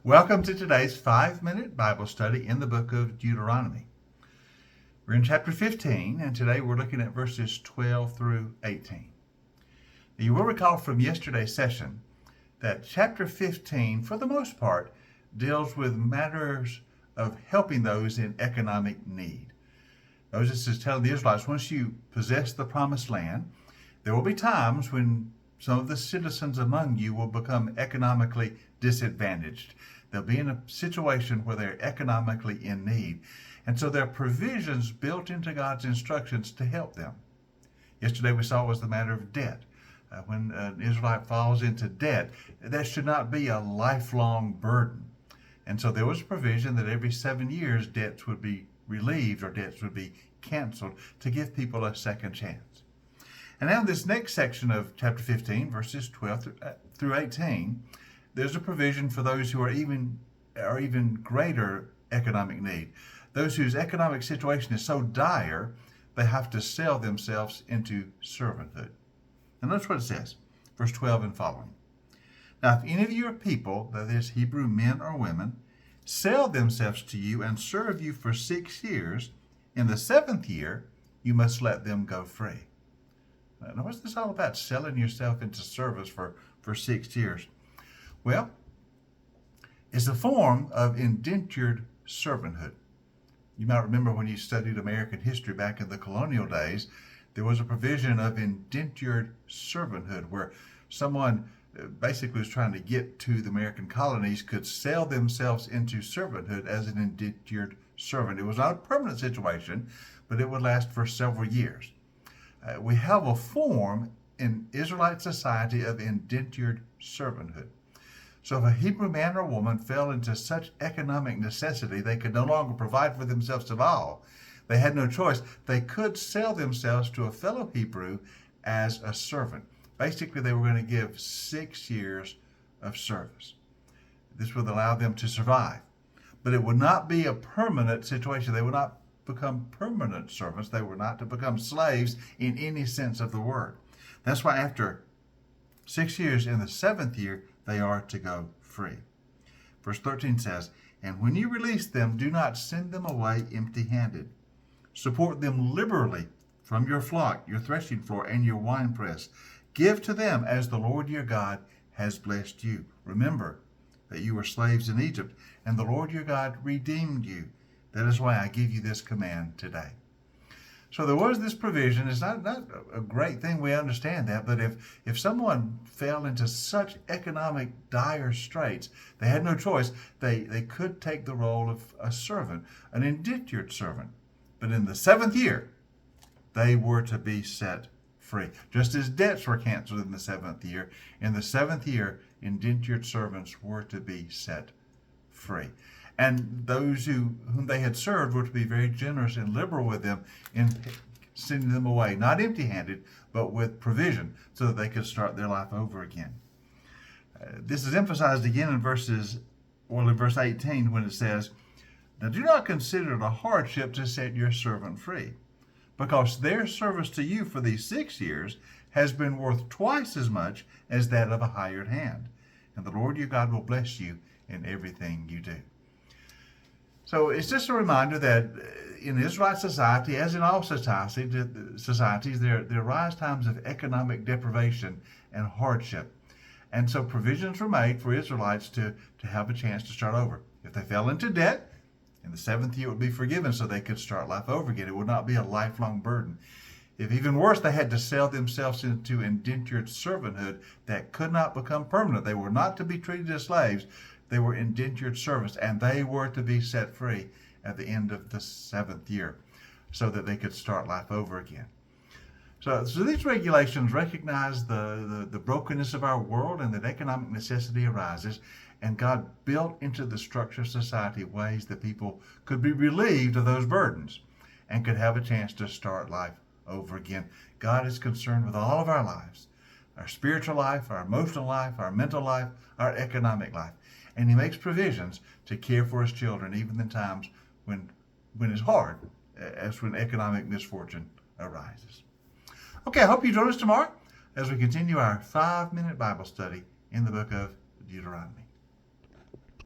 Welcome to today's 5-minute Bible study in the book of Deuteronomy. We're in chapter 15, and today we're looking at verses 12 through 18. Now, you will recall from yesterday's session that chapter 15, for the most part, deals with matters of helping those in economic need. Moses is telling the Israelites, once you possess the promised land, there will be times when some of the citizens among you will become economically disadvantaged. They'll be in a situation where they're economically in need. And so there are provisions built into God's instructions to help them. Yesterday we saw was the matter of debt. When an Israelite falls into debt, that should not be a lifelong burden. And so there was a provision that every 7 years debts would be relieved or debts would be canceled to give people a second chance. And now in this next section of chapter 15, verses 12 through 18, there's a provision for those who are even greater economic need. Those whose economic situation is so dire, they have to sell themselves into servanthood. And notice what it says, verse 12 and following. Now, if any of your people, that is Hebrew men or women, sell themselves to you and serve you for 6 years, in the 7th year, you must let them go free. Now, what's this all about, selling yourself into service for 6 years? Well, it's a form of indentured servanthood. You might remember when you studied American history back in the colonial days, there was a provision of indentured servanthood where someone basically was trying to get to the American colonies could sell themselves into servanthood as an indentured servant. It was not a permanent situation, but it would last for several years. We have a form in Israelite society of indentured servanthood. So if a Hebrew man or woman fell into such economic necessity they could no longer provide for themselves at all, they had no choice. They could sell themselves to a fellow Hebrew as a servant. Basically, they were going to give 6 years of service. This would allow them to survive. But it would not be a permanent situation. They would not become permanent servants. They were not to become slaves in any sense of the word. That's why after 6 years, in the 7th year, they are to go free. Verse 13 says, and when you release them, do not send them away empty-handed. Support them liberally from your flock, your threshing floor, and your winepress. Give to them as the Lord your God has blessed you. Remember that you were slaves in Egypt, and the Lord your God redeemed you. That is why I give you this command today. So there was this provision. It's not a great thing, we understand that, but if someone fell into such economic dire straits, they had no choice. They could take the role of a servant, an indentured servant. But in the 7th year, they were to be set free. Just as debts were canceled in the 7th year, in the 7th year, indentured servants were to be set free. And those whom they had served were to be very generous and liberal with them in sending them away, not empty-handed, but with provision so that they could start their life over again. This is emphasized again in verse 18 when it says, now do not consider it a hardship to set your servant free, because their service to you for these 6 years has been worth twice as much as that of a hired hand. And the Lord your God will bless you in everything you do. So it's just a reminder that in Israelite society, as in all societies, there arise times of economic deprivation and hardship. And so provisions were made for Israelites to have a chance to start over. If they fell into debt, in the 7th year it would be forgiven so they could start life over again. It would not be a lifelong burden. If even worse, they had to sell themselves into indentured servanthood that could not become permanent. They were not to be treated as slaves. They were indentured servants, and they were to be set free at the end of the 7th year so that they could start life over again. So these regulations recognize the brokenness of our world and that economic necessity arises, and God built into the structure of society ways that people could be relieved of those burdens and could have a chance to start life over again. God is concerned with all of our lives, our spiritual life, our emotional life, our mental life, our economic life. And he makes provisions to care for his children even in times when it's hard, as when economic misfortune arises. Okay, I hope you join us tomorrow as we continue our 5-minute Bible study in the book of Deuteronomy.